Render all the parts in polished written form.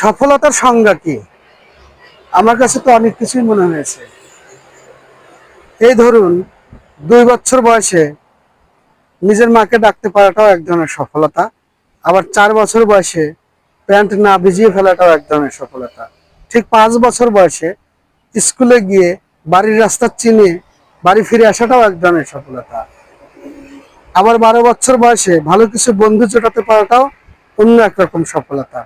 সফলতার সংজ্ঞা কি? আমার কাছে তো অনেক কিছুই মনে হয়েছে। এই ধরুন 2 বছর বয়সে নিজের মাকে ডাকতে পারাটাও এক ধরনের সফলতা। আবার 4 বছর বয়সে প্যান্ট না ভিজিয়ে ফেলাটাও এক ধরনের সফলতা। ঠিক 5 বছর বয়সে স্কুলে গিয়ে বাড়ির রাস্তা চিনে বাড়ি ফিরে আসাটাও এক ধরনের সফলতা। আবার 12 বছর বয়সে ভালো কিছু বন্ধু জোটাতে পারাটাও অন্য একরকম সফলতা।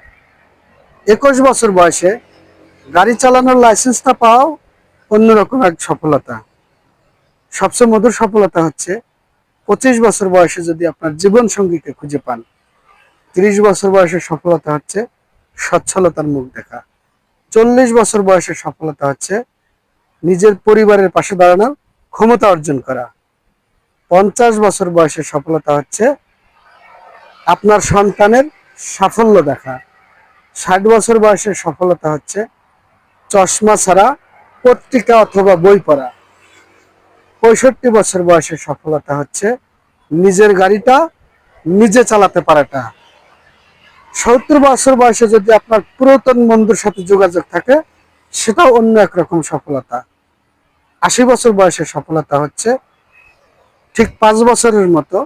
21 বছর বয়সে গাড়ি চালানোর লাইসেন্সটা পাওয়াও অন্যরকম এক সফলতা। সবচেয়ে মধুর সফলতা হচ্ছে 25 বছর বয়সে যদি আপনার জীবন সঙ্গীকে খুঁজে পান। 30 বছর বয়সের সফলতা হচ্ছে সচ্ছলতার মুখ দেখা। 40 বছর বয়সের সফলতা হচ্ছে নিজের পরিবারের পাশে দাঁড়ানোর ক্ষমতা অর্জন করা। 50 বছর বয়সের সফলতা হচ্ছে আপনার সন্তানের সাফল্য দেখা। 60 বছর বয়সের সফলতা হচ্ছে চশমা ছাড়া পত্রিকা অথবা বই পড়া। 65 বছর বয়সের সফলতা হচ্ছে নিজের গাড়িটা নিজে চালাতে পারাটা। 70 বছর বয়সে যদি আপনার পুরাতন বন্ধুর সাথে যোগাযোগ থাকে, সেটাও অন্য একরকম সফলতা। 80 বছর বয়সের সফলতা হচ্ছে ঠিক 5 বছরের মতো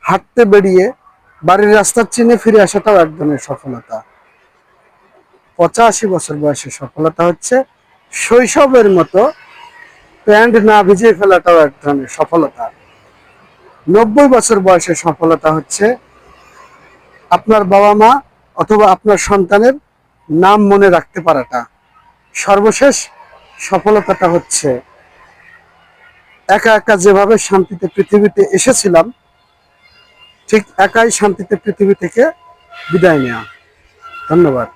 হাঁটতে বেরিয়ে বাড়ির রাস্তা চিনে ফিরে আসাটাও এক ধরনের সফলতা। 85 বছর বয়সের সফলতা হচ্ছে শৈশবের মতো প্যান্ট না ভিজিয়ে ফেলাটাও এক ধরনের সফলতা। 90 বছর বয়সের সফলতা হচ্ছে আপনার বাবা মা অথবা আপনার সন্তানের নাম মনে রাখতে পারাটা। সর্বশেষ সফলতাটা হচ্ছে একা একা যেভাবে শান্তিতে পৃথিবীতে এসেছিলাম, ঠিক একাই শান্তিতে পৃথিবী থেকে বিদায় নেওয়া। ধন্যবাদ।